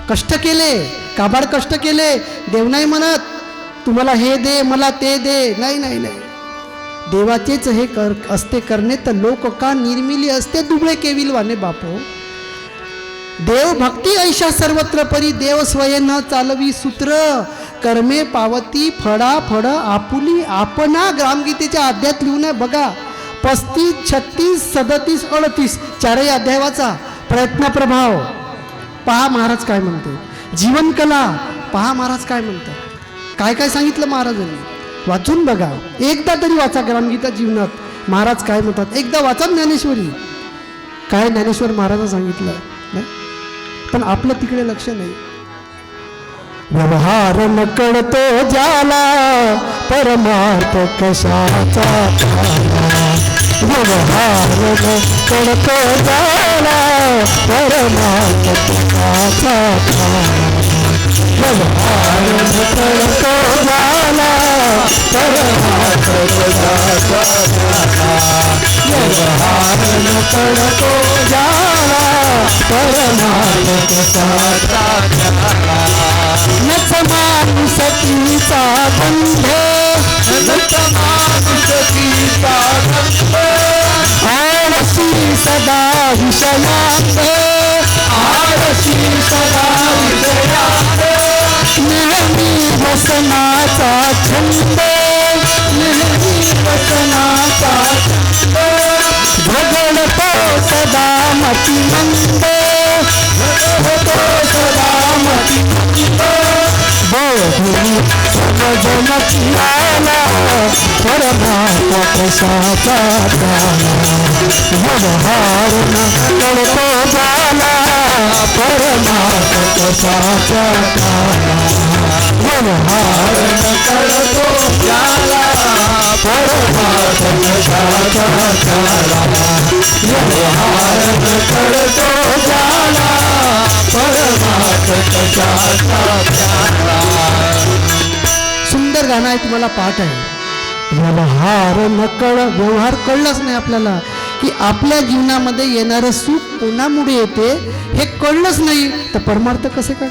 कष्ट केले, काबाड कष्ट केले. देव नाही म्हणत तुम्हाला हे दे मला ते दे, नाही नाही नाही. देवाचेच हे असते करणे तर लोक का निर्मिली असते दुबळे केविल वाने बापो. देव भक्ती ऐशा सर्वत्र परी देव स्वये न चालवी सूत्र. कर्मे पावती फळा फळ आपुली आपणा. ग्रामगीतेच्या अध्यायात लिहून आहे बघा. 35, 36, 37, 38 चारही अध्याय वाचा. प्रयत्न प्रभाव पहा महाराज काय म्हणते. जीवनकला पहा महाराज काय म्हणतात. काय काय सांगितलं महाराजांनी वाचून बघा. एकदा तरी वाचा ग्रामगीता जीवनात महाराज काय म्हणतात. एकदा वाचा ज्ञानेश्वरी. काय ज्ञानेश्वर महाराज सांगितलं नाही, पण आपलं तिकडे लक्ष नाही. व्यवहार न कळतो ज्याला परमार्थ कशाचा. व्यवहार न कळतो ज्याला परमार्थ कशाचा. व्यवहार न कळतो ज्याला परमार्थ कशाचा. व्यवहार न कळतो ज्याला परमार्थ कशाचा. नच मानुसकीचा गंध, नच मानुसकीचा गंध. आळशी सदा विषयात, आळशी सदा विषयात. नेहमी वसनाचा छंद, नेहमी वसनाचा छंद. झगडतो सदा मतिमंद, झगडतो सदा मतिमंद. बहु समजन आला परमार्थ कशाचा झाला. व्यवहार न कळतो झाला परमार्थ कशाचा झाला. व्यवहार न कळतो झाला परमार्थ कशाचा झाला. व्यवहार न कळतो झाला परमार्थ कशाचा झाला. सुंदर गाणं आहे, तुम्हाला पाठ आहे. व्यवहार न व्यवहार कळलंच नाही आपल्याला की आपल्या जीवनामध्ये येणारं सुख कोणामुळे येते हे कळलंच नाही तर परमार्थ कसे काय.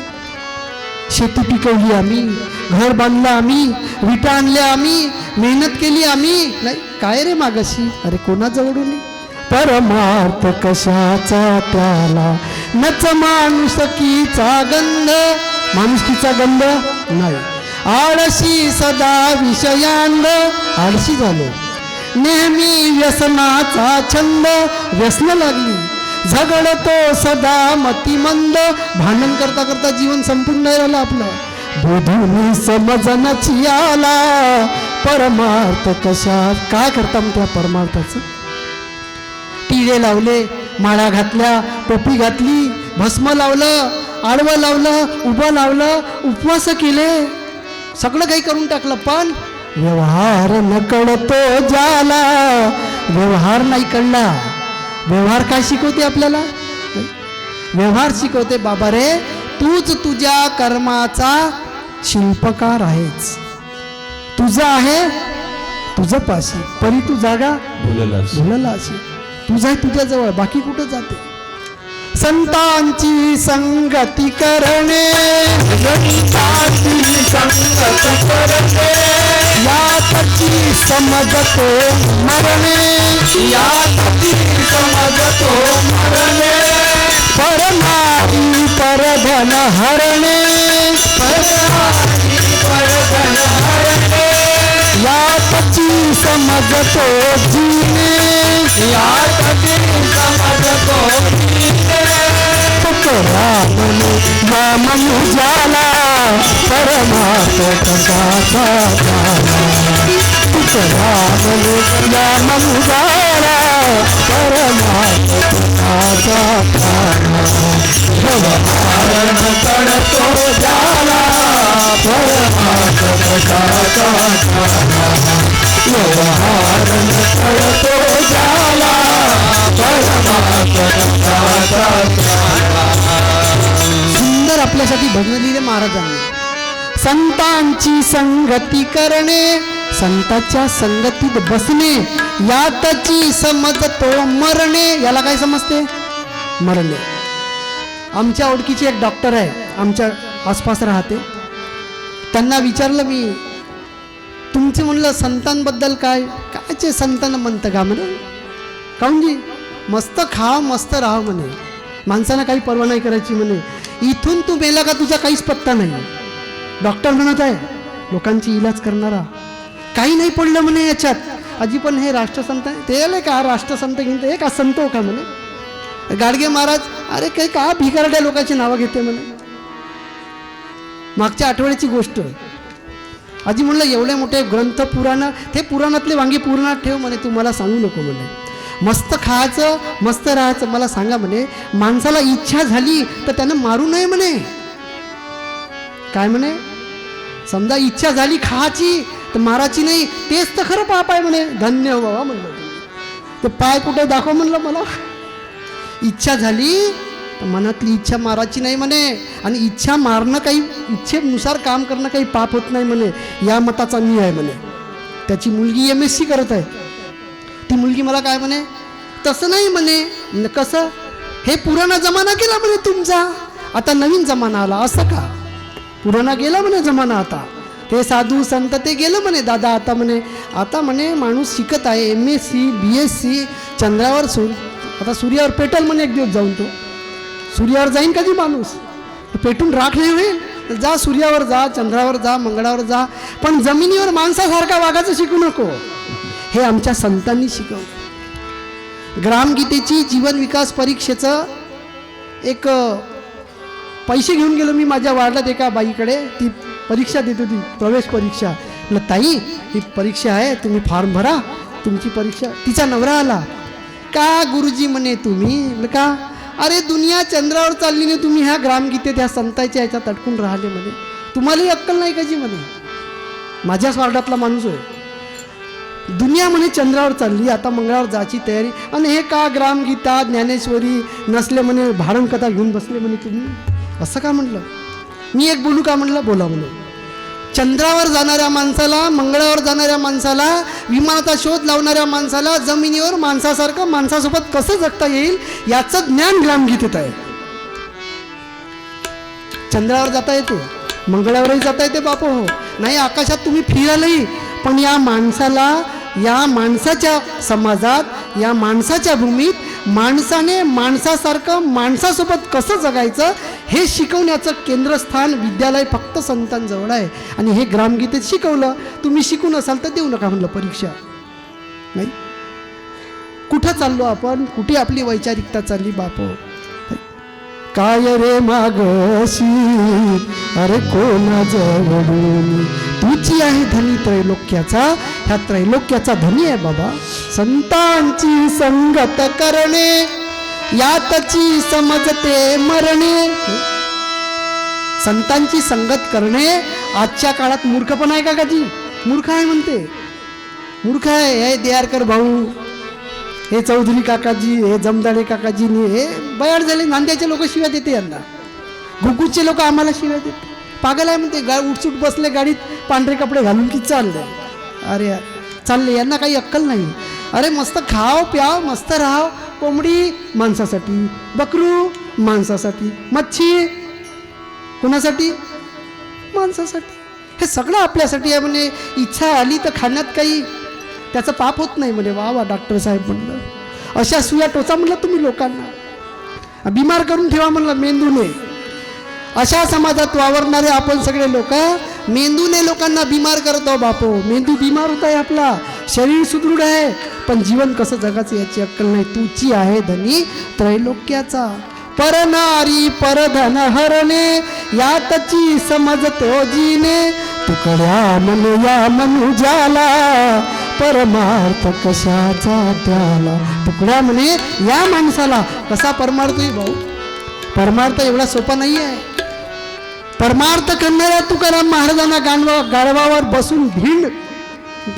शेती पिकवली आम्ही, घर बांधलं आम्ही, विटा आणल्या आम्ही, मेहनत केली आम्ही, नाही काय रे मागाशी. अरे कोणाजवळून परमार्थ कशाचा त्याला. नच माणुसकीचा गंध, माणुसकीचा गंध नाही. आळशी सदा विषयांद, आळशी झालो. नेहमी व्यसनाचा छंद, व्यसन लागली. झगडतो सदा मतिमंद, भांडण करता करता जीवन संपून नाही राहिलं आपलं. बुधुनी समजनाची आला परमार्थ कशात. काय करता मग त्या परमार्थाचं. टिळे लावले, माळा घातल्या, टोपी घातली, भस्म लावलं, आडवं लावलं, उभं लावलं, उपवास केले, सगळं काही करून टाकलं. पण व्यवहार न कळतो ज्याला. व्यवहार नाही कळला. व्यवहार काय शिकवते आपल्याला. व्यवहार शिकवते बाबा रे तूच तुझ्या कर्माचा शिल्पकार आहेस. तुझं आहे तुझं पाशी, परी तू जागा भुलला अशी. तुझं आहे तुझ्या जवळ, बाकी कुठं जाते. संतांची संगती करणे, संतांची संगती करणे. याची समजतो मरणे, याची समजतो मरणे. परमारी परधन हरणे, परमारी परधन हरणे. याची समजतो जीने, याची समजतो जीने. मनु जाला परमार्थ कशाचा झाला. मनु जाला परमार्थ कशाचा झाला. व्यवहार न कळतो जाला परमार्थ कशाचा झाला. व्यवहार न कळतो जाला परमार्थ कशाचा झाला. सुंदर आपल्यासाठी भजन लिहिले महाराजांनी. संतांची संगती करणे, संतांच्या संगतीत बसणे. यातची समजतो मरणे. याला काय समजते. मरणे. आमच्या ओळखीचे एक डॉक्टर आहे, आमच्या आसपास राहते. त्यांना विचारलं मी, तुमचे म्हणलं संतांबद्दल कायचे संतान म्हणतं का म्हणे? काहून जी मस्त खा मस्त राहा म्हणे, माणसानं काही पर्वा नाही करायची म्हणे, इथून तू मेला का तुझा काहीच पत्ता नाही. डॉक्टर म्हणत आहे लोकांची इलाज करणारा, काही नाही पडलं म्हणे याच्यात. अजी पण हे राष्ट्रसंत ते आले का राष्ट्रसंत घेऊन हे का संत हो का म्हणे. गाडगे महाराज अरे काही का भिकारड्या लोकांची नावं घेते म्हणे. मागच्या आठवड्याची गोष्ट. आजी म्हणलं एवढे मोठे ग्रंथ पुराण, ते पुराणातले वांगी पुराणात ठेव म्हणे, तू मला सांगू नको म्हणे. मस्त खायचं मस्त राहायचं. मला सांगा म्हणे, माणसाला इच्छा झाली तर त्यानं मारू नये म्हणे. काय म्हणे, समजा इच्छा झाली खायची तर मारायची नाही, तेच तर खरं पाप आहे म्हणे. धन्य हो बाबा म्हणलं. ते पाय कुठे दाखव म्हणलं मला. इच्छा झाली तर मनातली इच्छा मारायची नाही म्हणे. आणि इच्छा मारणं काही इच्छेनुसार काम करणं काही पाप होत नाही म्हणे, या मताचा मी आहे म्हणे. त्याची मुलगी MSc करत आहे. ती मुलगी मला काय म्हणे, तसं नाही म्हणे. कसं, हे पुराणा जमाना गेला म्हणे तुमचा, आता नवीन जमाना आला. असं का, पुराणा गेला म्हणे जमाना, आता ते साधू संत ते गेलं म्हणे दादा. आता म्हणे माणूस शिकत आहे MSc BSc, चंद्रावर आता सूर्यावर पेटल म्हणे एक दिवस जाऊन. तो सूर्यावर जाईन कधी माणूस, पेटून राख नाही होईल. जा सूर्यावर जा, चंद्रावर जा, मंगळावर जा, पण जमिनीवर माणसासारखा वागायचं शिकू नको. हे आमच्या संतांनी शिकवलं. ग्रामगीतेची जीवन विकास परीक्षेचं एक पैसे घेऊन गेलो मी माझ्या वार्डात एका बाईकडे. ती परीक्षा देत होती, प्रवेश परीक्षा. म्हटलं ताई ही परीक्षा आहे, तुम्ही फॉर्म भरा, तुमची परीक्षा. तिचा नवरा आला, का गुरुजी म्हणे तुम्ही. म्हटलं का, अरे दुनिया चंद्रावर चालली नाही, तुम्ही ह्या ग्रामगीतेत ह्या संतांच्या ह्याच्यात अटकून राहिले म्हणे, तुम्हालाही अक्कल नाही का जी म्हणे. माझ्याच वार्डातला माणूस आहे. दुनिया म्हणे चंद्रावर चालली, आता मंगळावर जायची तयारी, आणि हे का ग्रामगीता ज्ञानेश्वरी नसले म्हणे, भारणकथा घेऊन बसले म्हणे तुम्ही. असं का म्हटलं. मी एक बोलू का म्हटलं, बोला म्हणून. चंद्रावर जाणाऱ्या माणसाला, मंगळावर जाणाऱ्या माणसाला, विमानाचा शोध लावणाऱ्या माणसाला जमिनीवर माणसासारखं माणसासोबत कसं जगता येईल याचं ज्ञान ग्रामगीतेत आहे. चंद्रावर जाता येते, मंगळावरही जाता येते बापू हो, नाही आकाशात तुम्ही फिरालही, पण या माणसाला, या माणसाच्या समाजात, या माणसाच्या भूमीत माणसाने माणसासारखं माणसासोबत कसं जगायचं हे शिकवण्याचं केंद्रस्थान विद्यालय फक्त संतांजवळ आहे. आणि हे ग्रामगीतेत शिकवलं. तुम्ही शिकून असाल तर देऊ नका म्हणलं परीक्षा. नाही, कुठं चाललो आपण, कुठे आपली वैचारिकता चालली बापो. काय रे मागशी अरे कोणा जवळून, तुझी आहे धनी त्रैलोक्याचा, ह्या त्रैलोक्याचा धनी आहे बाबा. संतांची संगत करणे यातची समजते मरणे. संतांची संगत करणे आजच्या काळात मूर्खपण आहे का जी. मूर्ख आहे म्हणते, मूर्ख आहे. हे देहारकर भाऊ, हे चौधरी काकाजी, हे जमदाडे काकाजी, हे बयाड झाले. नांद्याचे लोक शिव्या देते यांना, घुगुचे लोक आम्हाला शिव्या देते. पागल आहे म्हणते, उठसूट बसले गाडीत, पांढरे कपडे घालून की चालले. अरे चालले, यांना काही अक्कल नाही. अरे मस्त खाव प्याव मस्त राहाव. कोंबडी माणसासाठी, बकरू माणसासाठी, मच्छी कोणासाठी, माणसासाठी. हे सगळं आपल्यासाठी आहे म्हणे. इच्छा आली तर खाण्यात काही त्याचं पाप होत नाही म्हणे. वा वा डॉक्टर साहेब म्हणलं, अशा सुया टोचा म्हणलं तुम्ही लोकांना, बिमार करून ठेवा म्हणलं मेंदूने. अशा समाजात वावरणारे आपण सगळे लोक मेंदूने लोकांना बिमार करतो बापो. मेंदू बिमार होत आहे आपला, शरीर सुदृढ आहे, पण जीवन कसं जगायचं याची अक्कल नाही. तुची आहे धनी त्रैलोक्याचा, परनारी परधन हरणे यातची समजतो जीने. तुकड्या मनु या मनुजाला परमार्थ कशाचा त्याला. तुकड्या म्हणे या माणसाला कसा परमार्थ आहे भाऊ. परमार्थ एवढा सोपा नाही आहे. परमार्थ करणाऱ्या तुकाराम महाराजांना गाढवावर बसून भिंड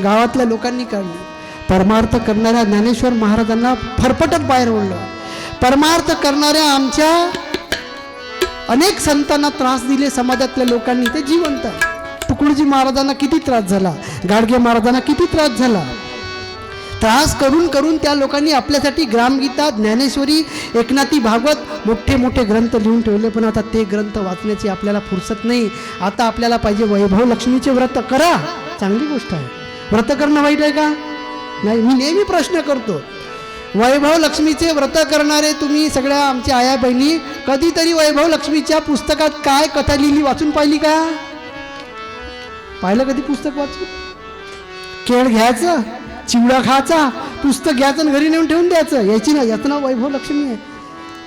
गावातल्या लोकांनी काढली. परमार्थ करणाऱ्या ज्ञानेश्वर महाराजांना फरफटत बाहेर ओढलं. परमार्थ करणाऱ्या आमच्या अनेक संतांना त्रास दिले समाजातल्या लोकांनी, ते जिवंत आहे. तुकडोजी महाराजांना किती त्रास झाला, गाडगे महाराजांना किती त्रास झाला. त्रास करून करून त्या लोकांनी आपल्यासाठी ग्रामगीता, ज्ञानेश्वरी, एकनाथी भागवत मोठे मोठे ग्रंथ लिहून ठेवले, पण आता ते ग्रंथ वाचण्याची आपल्याला फुरसत नाही. आता आपल्याला पाहिजे वैभव लक्ष्मीचे व्रत करा, चांगली गोष्ट आहे. व्रत करणं वाईट आहे का? नाही. मी नेहमी प्रश्न करतो, वैभव लक्ष्मीचे व्रत करणारे तुम्ही सगळ्या आमच्या आया बहिणी कधीतरी वैभव लक्ष्मीच्या पुस्तकात काय कथा लिहिली वाचून पाहिली का? पाहिलं कधी पुस्तक वाचून? केळ घ्यायचं, चिवडा खायचा, पुस्तक घ्यायचं आणि घरी नेऊन ठेवून द्यायचं, याची ना, याचं नाव वैभव लक्ष्मी आहे.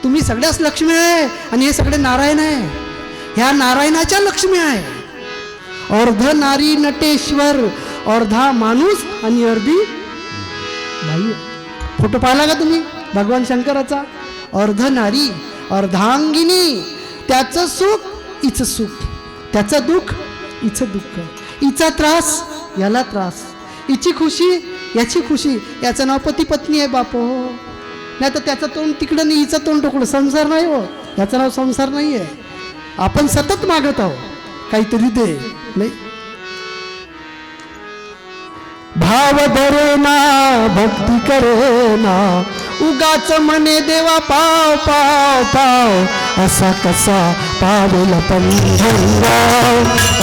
तुम्ही सगळ्याच लक्ष्मी आहे आणि हे सगळे नारायण आहे. ह्या नारायणाच्या लक्ष्मी आहे. अर्ध नारी नटेश्वर, अर्धा माणूस आणि अर्धी बाई. फोटो पाहिला का तुम्ही भगवान शंकराचा? अर्ध नारी, अर्धांगिनी, त्याचं सुख हिचं सुख, त्याचं दुःख हिचं दुःख, हिचा त्रास याला त्रास, हिची खुशी याची खुशी. याचं नाव पती पत्नी आहे बापो. नाही तर त्याचं तोंड तिकडं नाही, हिचं तोंड टोकडं. संसार नाही हो, याचं नाव संसार नाही आहे. आपण सतत मागत आहोत काहीतरी दे. नाही, भाव धरे ना भक्ती करे ना, उगाच म्हणे देवा पाव पाव पाव, असा कसा पावेल पंढरीराव,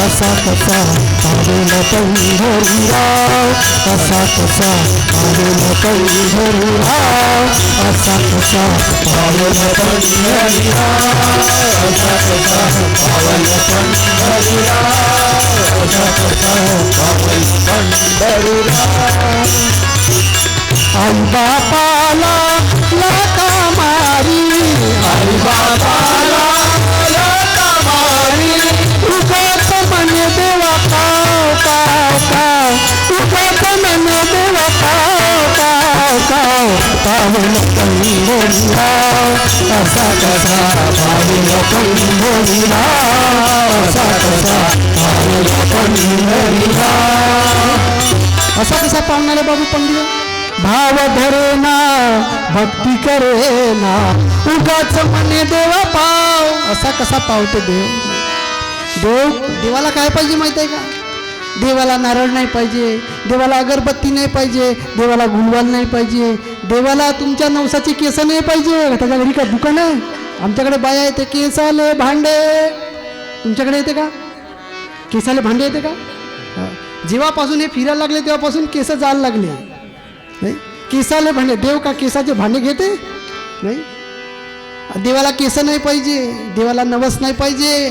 असा कसा पावेल पंढरीराव, असा कसा पावेल पंढरीराव, असा कसा पावेल पंढरीराव, असा कसा पावेल पंढरीराव, असा कसा पावेल पंढरीराव. आई बापाला लाथा मारी, आई बापाला लाथा मारी, उगाच म्हणे देवा काव काव काव, उगाच म्हणे देवा काव काव काव, पावेल पंढरीराव, असा कसा पावेल पंढरीराव, असा कसा पावेल पंढरीराव. असा कसा पावणारे बाबू पंडित? भाव धरे ना भक्ती करे ना, उगाच म्हणे देवा पाव. असा कसा पावतो देव? देवाला काय पाहिजे माहिती आहे का? देवाला नारळ नाही पाहिजे, देवाला अगरबत्ती नाही पाहिजे, देवाला गुलवाल नाही पाहिजे, देवाला तुमच्या नवसाचे केस नाही पाहिजे. त्याच्या घरी काय दुकान आहे? आमच्याकडे बाया येते केसाले भांडे. तुमच्याकडे येते का केसाले भांडे? येते का? जेव्हापासून हे फिरायला लागले तेव्हापासून केस जायला लागले. नाही, केसाले भांडे. देव का केसाचे भांडे घेते? नाही. देवाला केस नाही पाहिजे, देवाला नवस नाही पाहिजे,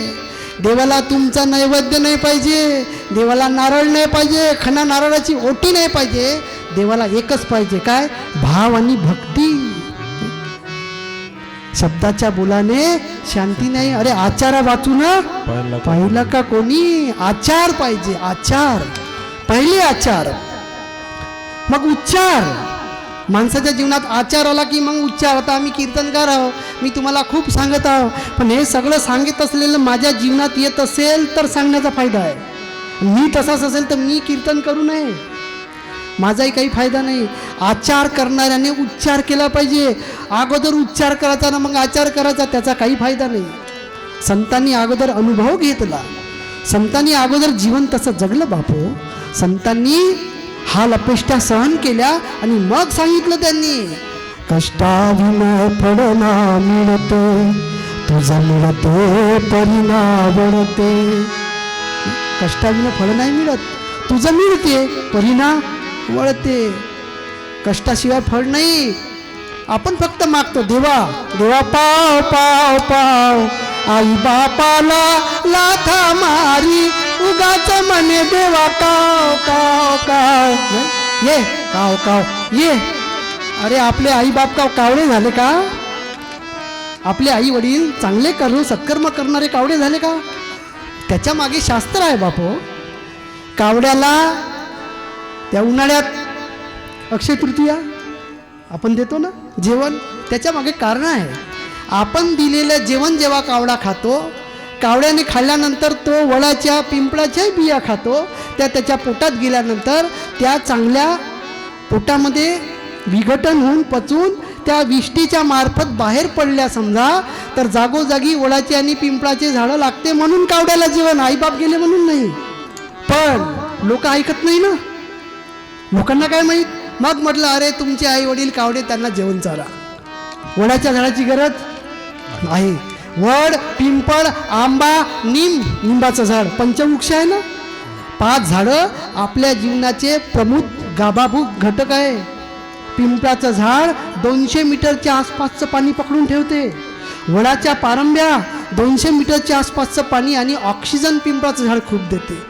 देवाला तुमचा नैवेद्य नाही पाहिजे, देवाला नारळ नाही पाहिजे, खणा नारळाची ओटी नाही पाहिजे. देवाला एकच पाहिजे, काय? भाव आणि भक्ती. शब्दाच्या बोलाने शांती नाही. अरे आचारा वाचून पाहिलं का कोणी? आचार पाहिजे, आचार. पहिले आचार, मग उच्चार. माणसाच्या जीवनात आचार आला की मग उच्चार. आता आम्ही कीर्तनकार आहो, मी तुम्हाला खूप सांगत आहो, पण हे सगळं सांगत असलेलं माझ्या जीवनात येत असेल तर सांगण्याचा फायदा आहे. मी तसाच असेल तर मी कीर्तन करू नये, माझाही काही फायदा नाही. आचार करणाऱ्याने उच्चार केला पाहिजे. अगोदर उच्चार करायचा ना मग आचार करायचा, त्याचा काही फायदा नाही. संतांनी अगोदर अनुभव घेतला, संतांनी अगोदर जीवन तसं जगलं बापू. संतांनी हाल अपेष्टा सहन केल्या आणि मग सांगितलं त्यांनी, कष्टाविना फळ ना मिळते, तुझं मिळते परिणावडते. कष्टाविना फळ नाही मिळत, तुझं मिळते परिणाम वळते. कष्टाशिवाय फळ नाही. आपण फक्त मागतो देवा देवा पाव पाव पाव, आई बापाला लाथा मारी, उगाच म्हणे देवा काव काव काव. ये काव काव ये. अरे आपले आई बाप कावडे झाले का? आपले आई वडील चांगले करून सत्कर्म करणारे कावडे झाले का? त्याच्या मागे शास्त्र आहे बापो. कावड्याला त्या उन्हाळ्यात अक्षय तृतीया आपण देतो ना जेवण, त्याच्या मागे कारण आहे. आपण दिलेलं जेवण जेव्हा कावडा खातो, कावड्याने खाल्ल्यानंतर तो वडाच्या पिंपळाच्या बिया खातो. त्या त्याच्या पोटात गेल्यानंतर त्या चांगल्या पोटामध्ये विघटन होऊन पचून त्या विष्टीच्या मार्फत बाहेर पडल्या समजा, तर जागोजागी वडाची आणि पिंपळाचे झाडं लागते म्हणून कावड्याला जेवण. आईबाप गेले म्हणून नाही. पण लोक ऐकत नाही ना. लोकांना काय माहीत? मग म्हटलं अरे तुमचे आई वडील कावडे, त्यांना जेवण चारा. वडाच्या झाडाची गरज आहे. वड, पिंपळ, आंबा, निंबाचं झाड पंचवृक्ष आहे ना. 5 झाडं आपल्या जीवनाचे प्रमुख गाभाभूत घटक आहे. पिंपळाचं झाड 200 मीटरच्या आसपासचं पाणी पकडून ठेवते. वडाच्या पारंब्या 200 मीटरच्या आसपासचं पाणी आणि ऑक्सिजन पिंपळाचं झाड खूप देते.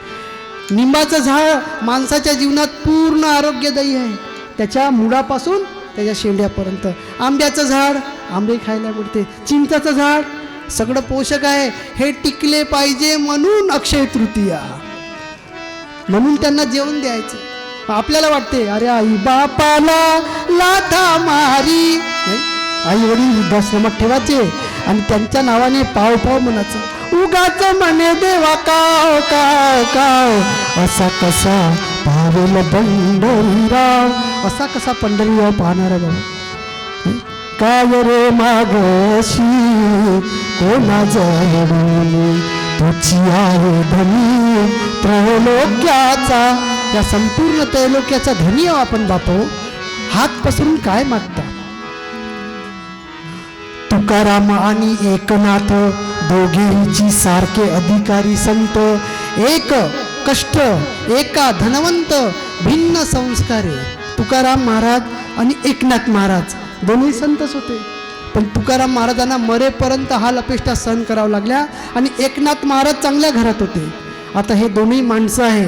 निंबाचं झाड माणसाच्या जीवनात पूर्ण आरोग्यदायी आहे, त्याच्या मुळापासून त्याच्या शेंड्यापर्यंत. आंब्याचं झाड आंबे खायला मिळते. चिंचाचं झाड सगळं पोषक आहे. हे टिकले पाहिजे म्हणून अक्षय तृतीया, म्हणून त्यांना जेवण द्यायचं. आपल्याला वाटते अरे आई बापाला लाथा मारी, आई वडील वृद्धाश्रमात ठेवायचे आणि त्यांच्या नावाने पाव पाव म्हणायचं. उगाच म्हणे देवा काव काव काव, असा कसा पावेल पंढरीराव, असा कसा पंढरीराव पाहणारा बाबा. काय रे मागशी कोणा जवळून, तुझी आहे धनी त्रैलोक्याचा. या संपूर्ण त्रैलोक्याचा धनी आहो आपण बापो. हात पसरून काय मागता. तुकाराम आणि एकनाथ दोघेची सारखे अधिकारी संत. एक कष्ट एका धनवंत, भिन्न संस्कारे. तुकाराम महाराज आणि एकनाथ महाराज दोन्ही संतच होते, पण तुकाराम महाराजांना मरेपर्यंत हाल अपेष्टा सहन करावं लागल्या आणि एकनाथ महाराज चांगल्या घरात होते. आता हे दोन्ही माणसं आहे,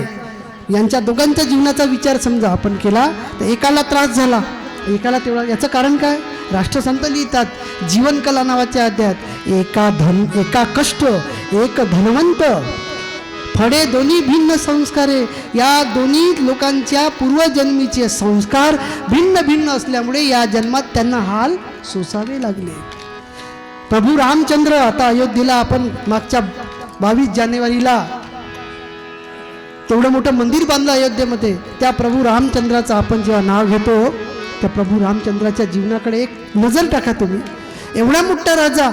यांच्या दोघांच्या जीवनाचा विचार समजा आपण केला तर एकाला त्रास झाला, एकाला तेवढा. याचं कारण काय? राष्ट्रसंत लिहितात जीवनकला नावाच्या अध्यायात, एका कष्ट एक धनवंत, फळे दोन्ही भिन्न संस्कारे. या दोन्ही लोकांच्या पूर्वजन्मीचे संस्कार भिन्न भिन्न असल्यामुळे या जन्मात त्यांना हाल सोसावे लागले. प्रभू रामचंद्र आता अयोध्येला आपण मागच्या 22 जानेवारीला तेवढं मोठं मंदिर बांधलं अयोध्येमध्ये. त्या प्रभू रामचंद्राचं आपण जेव्हा नाव घेतो त्या प्रभू रामचंद्राच्या जीवनाकडे एक नजर टाका तुम्ही. एवढा मोठा राजा,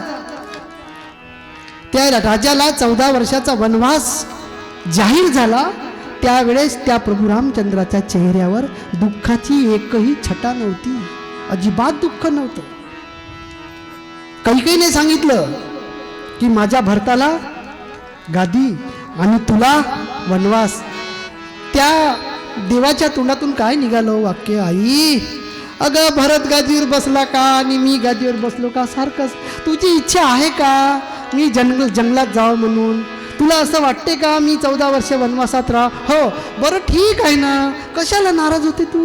त्या राजाला 14 वर्षाचा वनवास जाहीर झाला, त्यावेळेस त्या प्रभू रामचंद्राच्या चेहऱ्यावर दुःखाची एकही छटा नव्हती, अजिबात दुःख नव्हतं. कैकेयीने सांगितलं की माझ्या भरताला गादी आणि तुला वनवास. त्या देवाच्या तोंडातून काय निघालं वाक्य? आई अगं भरत गादीवर बसला का आणि मी गादीवर बसलो का सारखंच. तुझी इच्छा आहे का मी जंगलात जावं म्हणून? तुला असं वाटते का मी 14 वर्ष वनवासात राहा? हो बरं ठीक आहे ना, कशाला नाराज होते तू?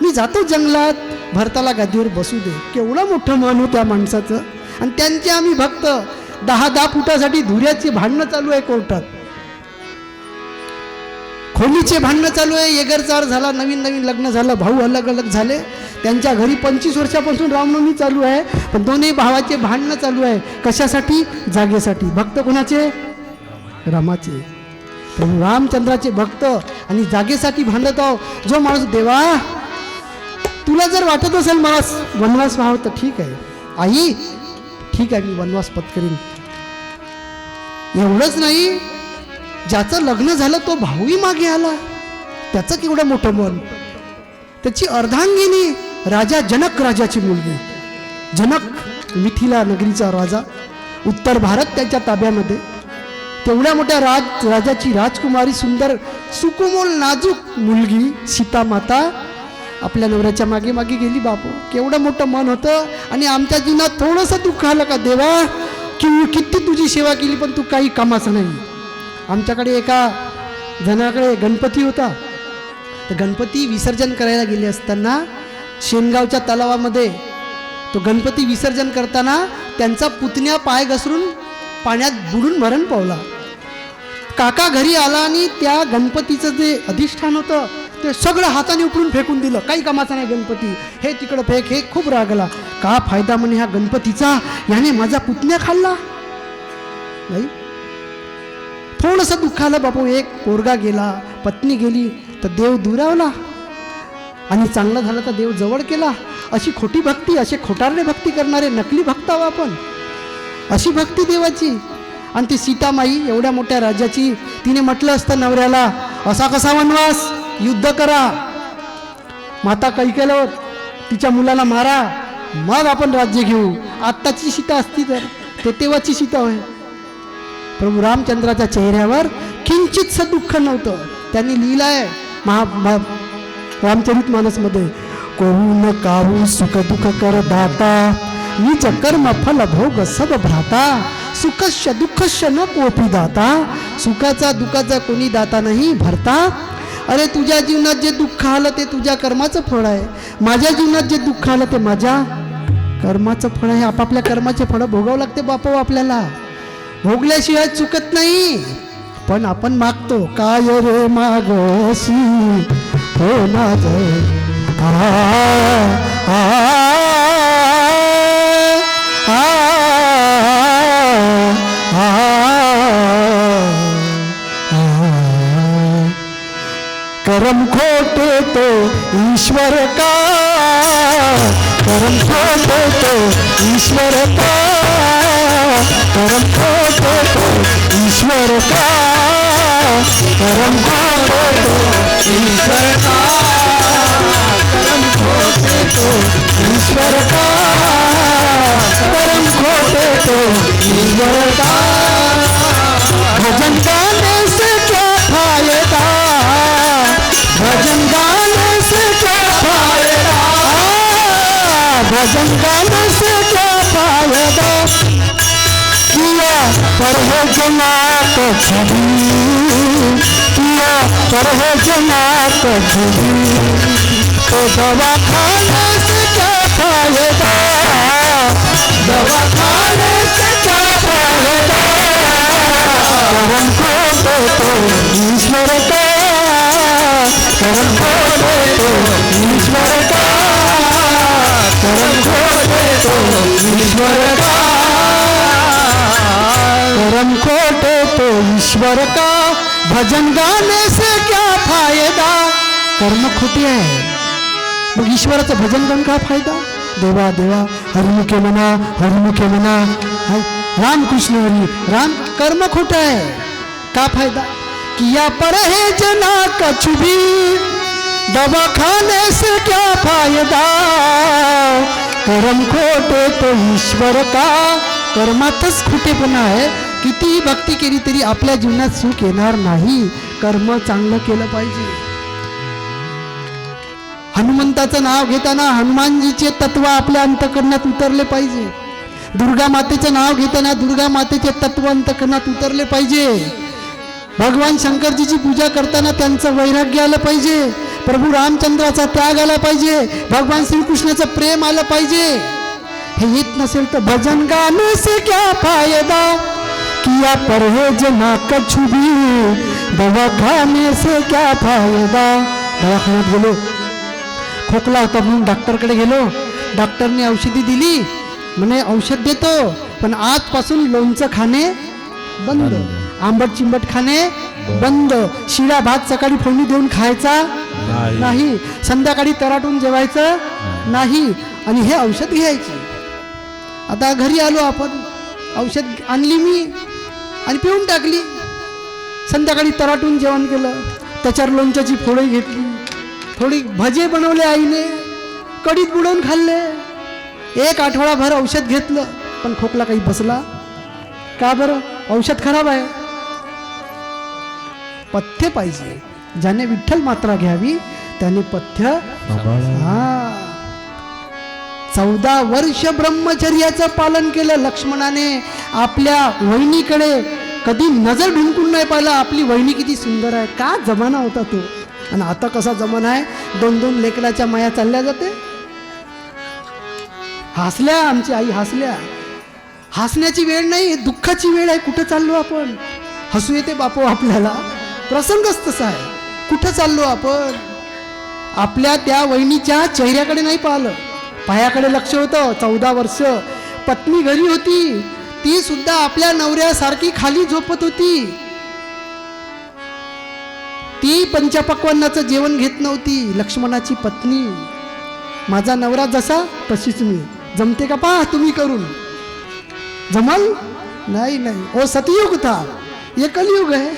मी जातो जंगलात, भरताला गादीवर बसू दे. केवढं मोठं मन होतं त्या माणसाचं. आणि त्यांचे आम्ही भक्त 10 फुटासाठी धुऱ्याची भांडणं चालू आहे कोर्टात, खोलीचे भांडणं चालू आहे. एगरचार झाला, नवीन लग्न झालं, भाऊ अलग अलग झाले. त्यांच्या घरी 25 वर्षापासून रामनवमी चालू आहे, पण दोन्ही भावाचे भांडणं चालू आहे. कशासाठी? जागेसाठी. भक्त कोणाचे? रामाचे, प्रभू रामचंद्राचे भक्त. आणि जागेसाठी भांडत आहो. जो माणूस देवा तुला जर वाटत असेल मला वनवास व्हावं तर ठीक आहे आई, ठीक आहे मी वनवास पत्करीन. एवढंच नाही, ज्याचं लग्न झालं तो भाऊही मागे आला. त्याचं केवढं मोठं मन. त्याची अर्धांगिनी राजा जनक राजाची मुलगी. जनक मिथिला नगरीचा राजा, उत्तर भारत त्याच्या ताब्यामध्ये. तेवढ्या मोठ्या राजाची राजकुमारी, सुंदर सुकुमोल नाजूक मुलगी सीता माता आपल्या नवऱ्याच्या मागे मागे गेली. बापू केवढं मोठं मन होतं. आणि आमच्या जीवनात थोडंसं दुःख आलं का देवा, किती तुझी सेवा केली पण तू काही कामाचं नाही. आमच्याकडे एका जणाकडे गणपती होता, तर गणपती विसर्जन करायला गेले असताना शेनगावच्या तलावामध्ये तो गणपती विसर्जन करताना त्यांचा पुतण्या पाय घसरून पाण्यात बुडून मरण पावला. काका घरी आला आणि त्या गणपतीचं जे अधिष्ठान होतं ते सगळं हाताने उकळून फेकून दिलं. काही कामाचा नाही गणपती, हे तिकडं फेक. हे खूप रागला. का फायदा म्हणे ह्या गणपतीचा, याने माझा पुतण्या खाल्ला. नाही, थोडंसं दुःख आलं बापू. एक पोरगा गेला, पत्नी गेली, तर देव दुरावला. आणि चांगलं झालं तर देव जवळ केला. अशी खोटी भक्ती, असे खोटारणे भक्ती करणारे नकली भक्त आहो आपण. अशी भक्ती देवाची. आणि ती सीतामाई एवढ्या मोठ्या राजाची, तिने म्हटलं असतं नवऱ्याला असा कसा वनवास, युद्ध करा. माता कैकेल्यावर तिच्या मुलाला मारा, मग आपण राज्य घेऊ. आत्ताची सीता असती तर ते तेव्हाची सीता होय. प्रभू रामचंद्राच्या चेहऱ्यावर किंचितच दुःख नव्हतं. त्यांनी लिहिलंय रामचरित मानसमध्ये, कोहून काहू सुख दुःख कर दाता, नीच कर्म फल भोग सब भ्राता, सुखस्य दुःखस्य न कोपी दाता. सुखाचा दुःखाचा कोणी दाता नाही भरता. अरे तुझ्या जीवनात जे दुःख आलं ते तुझ्या कर्माचं फळ आहे, माझ्या जीवनात जे दुःख आलं ते माझ्या कर्माचं फळ आहे. आपापल्या कर्माचे फळ भोगावं लागते बापू आपल्याला, भोगल्याशिवाय चुकत नाही. पण आपण मागतो काय रे मागशी हो माझ करम खोटे तो ईश्वर का, करम खोटे तो ईश्वर का, करम खोटे तो ईश्वर का, करम खोटे तो ईश्वर का, करम खोटे तो ईश्वर का, करम खोटे तो ईश्वर का. भजन गाने से क्या फायदा, भजन गाने से क्या फायदा, भजन गाने से क्या फायदा. किया परहेज नात छवि, किया परहेज नात छवि, तो दवा खाने से क्या फायदा, दवा खाने से क्या फायदा. करम खोटे तो ईश्वर का, करम खोटे तो ईश्वर का, करम खोटे तो ईश्वर का, करम खोटे तो ईश्वर का. भजन गाने से क्या फायदा. कर्म खोटे आहे, मग ईश्वराचं भजन गाऊन काय फायदा. देवा देवा हरिमुखे म्हणा, हरिमुखे म्हणा, रामकृष्ण हरी राम. कर्म खोटं आहे, का फायदा. किया परहेज ना कछु भी, दवा खाने से क्या फायदा. कर्म खोटे तो ईश्वर का. कर्मातच खोटेपणा आहे. कितीही भक्ती केली तरी आपल्या जीवनात सुख येणार नाही. कर्म चांगलं केलं पाहिजे. हनुमंताचं नाव घेताना हनुमानजीचे तत्व आपल्या अंतःकरणात उतरले पाहिजे. दुर्गा मातेचं नाव घेताना दुर्गा मातेचे तत्व अंतःकरणात उतरले पाहिजे. भगवान शंकरजीची पूजा करताना त्यांचं वैराग्य आलं पाहिजे. प्रभू रामचंद्राचा त्याग आला पाहिजे. भगवान श्रीकृष्णाचं प्रेम आलं पाहिजे. हे येत नसेल तर भजन गाने से क्या फायदा. किया परहेज ना कछु भी, दवा खाने से क्या फायदा. दवाखान्यात गेलो, खोकला होता म्हणून डॉक्टरकडे गेलो. डॉक्टरने औषधी दिली, म्हणे औषध देतो पण आजपासून लोणचं खाणे बंद, आंबट चिंबट खाणे बंद, शिळा भात सकाळी फोडणी देऊन खायचा नाही, संध्याकाळी तराटून जेवायचं नाही, आणि हे औषध घ्यायचे. आता घरी आलो आपण, औषध आणली मी आणि पिऊन टाकली. संध्याकाळी तराटून जेवण केलं, त्याच्यावर लोणच्याची फोडी घेतली, थोडी भजे बनवले आईने, कढीत बुडवून खाल्ले. एक आठवडाभर औषध घेतलं पण खोकला काही बसला का बरं. औषध खराब आहे. पथ्य पाहिजे. ज्याने विठ्ठल मात्रा घ्यावी त्याने पथ्य. 14 वर्ष ब्रह्मचर्याचं पालन केलं लक्ष्मणाने. आपल्या वहिनीकडे कधी नजर ढुंकून नाही पाहिलं. आपली वहिनी किती सुंदर आहे. का जमाना होता तो. आणि आता कसा जमाना आहे, 2-2 लेकराच्या माया चालल्या जाते. हसल्या आमची आई, हसल्या. हसण्याची वेळ नाही, दुःखाची वेळ आहे. कुठं चाललो आपण. हसू येते बापू आपल्याला, प्रसंगच तसा आहे. कुठं चाललो आपण. आपल्या त्या वहिनीच्या चेहऱ्याकडे नाही पाहिलं, पायाकडे लक्ष होतं. 14 वर्ष पत्नी घरी होती, ती सुद्धा आपल्या नवऱ्यासारखी खाली झोपत होती. ती पंचपक्वान्नाचं जेवण घेत नव्हती. लक्ष्मणाची पत्नी, माझा नवरा जसा तशीच मी. जमते का पहा तुम्ही करून. जमल नाही. नाही ओ सतयुग था, हे कलियुग आहे.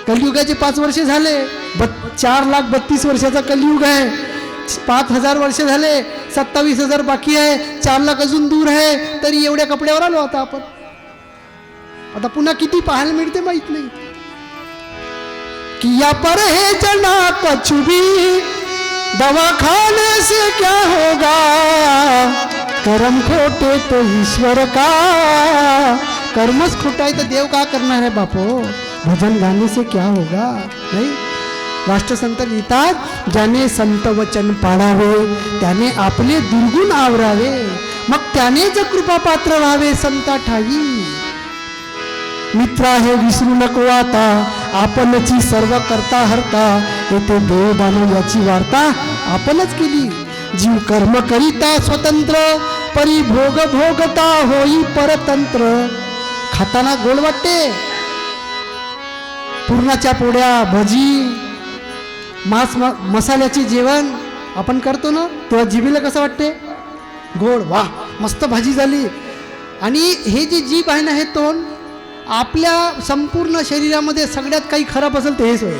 कलियुगाचे 5 वर्ष झाले. 4,32,000 वर्षाचा कलियुग आहे. 5,000 वर्ष झाले, 27,000 बाकी आहे, 4 लाख अजून दूर आहे, तरी एवढ्या कपड्यावर आलो आता आपण. आता पुन्हा किती पाहायला मिळते माहित नाही. किया पर है जना कछु भी दवाखाने से क्या होगा, कर्म खोटे तो ईश्वर का. कर्मच खोटा आहे तर देव का करणार आहे बापो. भजन गाने से क्या होगा. नाही, राष्ट्रसंत लिहितात, ज्याने संत वचन पाळावे त्याने आपले दुर्गुण आवरावे, मग त्यानेच कृपा पात्र व्हावे संता ठाई. मित्र हे विसरू नको आता, आपणची सर्व करता हरता, येथे देव दानव याची वार्ता आपणच केली. जीव कर्म करिता स्वतंत्र, परी भोग भोगता होई परतंत्र. खाताना गोड वाटते, पुरणाच्या पोळ्या, भजी, मसाल्याचे जेवण आपण करतो ना, तेव्हा जिभेला कसं वाटते, गोड, वा मस्त भाजी झाली. आणि हे जे जीभ आहे ना, हे तोंड, आपल्या संपूर्ण शरीरामध्ये सगळ्यात काही खराब असेल तर हेच होय.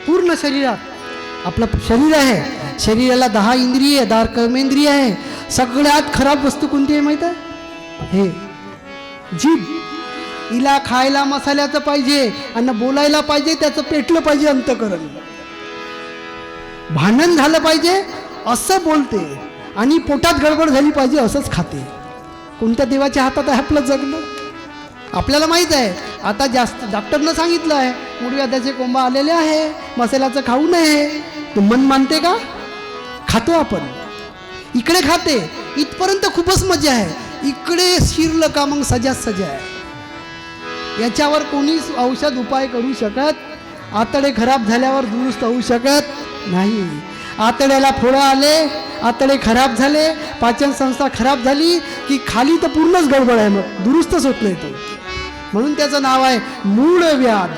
पूर्ण शरीरात आपलं शरीर आहे, शरीराला 10 इंद्रिय, 10 कर्मेंद्रिय आहे. सगळ्यात खराब वस्तू कोणती आहे माहीत आहे, हे जीभ. हिला खायला मसाल्याचं पाहिजे आणि बोलायला पाहिजे, त्याचं पेटलं पाहिजे अंतकरण. भांडण झालं पाहिजे असं बोलते, आणि पोटात गडबड झाली पाहिजे असंच खाते. कोणत्या देवाच्या हातात आहे आपलं जगणं आपल्याला माहीत आहे. आता जास्त डॉक्टरनं सांगितलं आहे, मूळव्याधाचे कोंबा आलेले आहे, मसाल्याचं खाऊ नये. तो मन मानते का, खातो आपण. इकडे खाते, इथपर्यंत खूपच मजा आहे, इकडे शिरलं का मग सजाच सजा आहे. याच्यावर कोणीच औषध उपाय करू शकत, आतडे खराब झाल्यावर दुरुस्त होऊ शकत नाही. आतड्याला फोडं आले, आतडे खराब झाले, पाचन संस्था खराब झाली की खाली तर पूर्णच गडबड आहे, मग दुरुस्तच होत नाही तो. म्हणून त्याचं नाव आहे मूळ व्याध.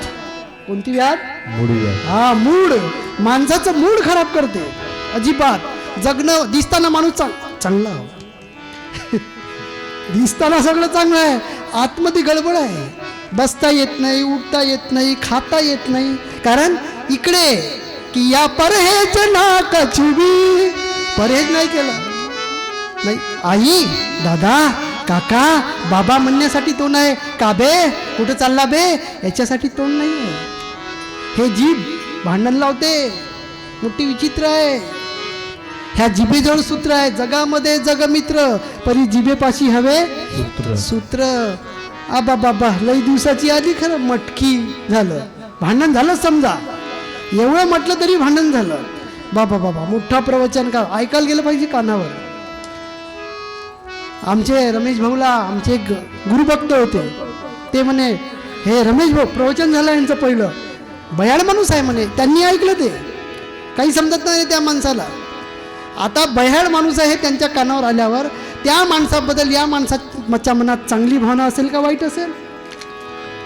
कोणती व्याध, मूळ व्याध. हा, मूळ. माणसाचं मूड खराब करते अजिबात. जगणं दिसताना माणूस चांगला दिसताना सगळं चांगलं आहे, आतमध्ये गडबड आहे. बसता येत नाही, उठता येत नाही, खाता येत नाही. कारण इकडे की या परहेज ना कछुबी, परहेज नाही केलं. नाही, आई, दादा, काका, बाबा म्हणण्यासाठी तोंड आहे का बे, कुठं चालला बे, याच्यासाठी तोंड नाही आहे. हे जीभ भांडण लावते, मोठी विचित्र आहे. ह्या जिभेजवळ सूत्र आहे, जगामध्ये जगमित्र, परी जिभेपाशी हवे सूत्र. आबा बाबा, लई दिवसाची आली खरं, मटकी झालं, भांडण झालं समजा. एवढं म्हटलं तरी भांडण झालं. बाबा बाबा, मोठा प्रवचन का ऐकायला गेलं पाहिजे कानावर. आमचे रमेश भाऊला आमचे एक गुरुभक्त होते, ते म्हणे, हे रमेश भाऊ प्रवचन झालं यांचं पहिलं, भयाड माणूस आहे म्हणे. त्यांनी ऐकलं, ते काही समजत नाही त्या माणसाला. आता भयाड माणूस आहे, त्यांच्या कानावर आल्यावर त्या माणसाबद्दल या माणसाच्या मनात चांगली भावना असेल का वाईट असेल,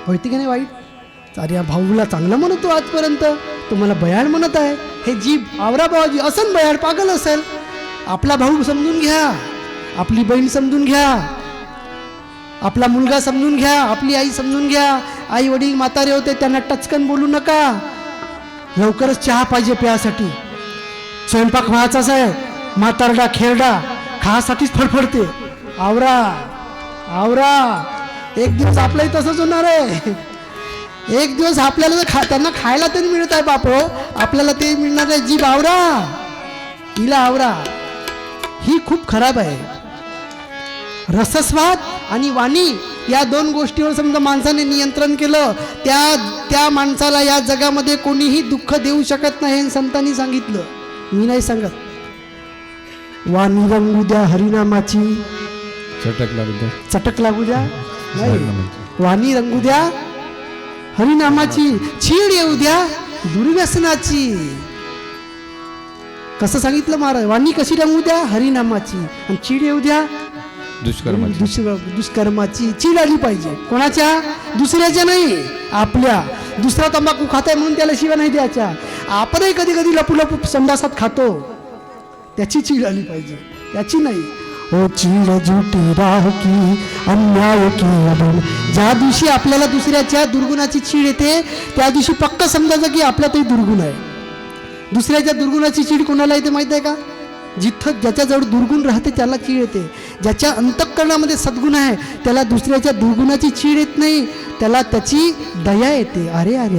होती की नाही वाईट. अरे या भाऊला चांगलं म्हणतो आजपर्यंत, तुम्हाला भयाड म्हणत आहे. हे जीभ आवरा बाबाजी असेल, भयाड पागल असेल. आपला भाऊ समजून घ्या, आपली बहीण समजून घ्या, आपला मुलगा समजून घ्या, आपली आई समजून घ्या. आई वडील म्हातारे होते, त्यांना टचकन बोलू नका. लवकरच चहा पाहिजे प्यासाठी, स्वयंपाक व्हायचाच आहे. म्हातारडा खेरडा खासाठी फडफडते. आवरा आवरा. एक दिवस आपलंही तसंच होणार आहे. एक दिवस आपल्याला त्यांना खायला तरी मिळत आहे बापो, आपल्याला ते मिळणार आहे. जीभ आवरा, हिला आवरा. ही खूप खराब आहे. रसस्वाद आणि वाणी या 2 गोष्टीवर समजा माणसाने नियंत्रण केलं, त्या माणसाला या जगामध्ये कोणीही दुःख देऊ शकत नाही, हे संतांनी सांगितलं, मी नाही सांगत. वाणी रंगू द्या हरिनामाची, चटक लागू द्या नाही, वाणी रंगू द्या हरिनामाची, चीड येऊ द्या दुर्व्यसनाची. कसं सांगितलं महाराज, वाणी कशी रंगू द्या हरिनामाची, आणि चीड येऊ द्या दुष्कर्माची. चीड आली पाहिजे कोणाच्या, दुसऱ्याच्या नाही, आपल्या. दुसरा तंबाखू खाताय म्हणून त्याला शिव्या नाही द्यायच्या. आपणही कधी कधी लपू लपू संडासात खातो, त्याची चीड आली पाहिजे, त्याची नाही. ओ चीड झुटी राह की अन्याय की अडून. ज्या दिवशी आपल्याला दुसऱ्याच्या दुर्गुणाची चीड येते, त्या दिवशी पक्क समजायचं की आपल्यातही दुर्गुण आहे. दुसऱ्याच्या दुर्गुणाची चीड कोणाला येते माहीत आहे का? जिथं ज्याच्याजवळ दुर्गुण राहते त्याला चीड येते. ज्याच्या अंतःकरणामध्ये सद्गुण आहे त्याला दुसऱ्याच्या दुर्गुणाची चीड येत नाही, त्याला त्याची दया येते. अरे अरे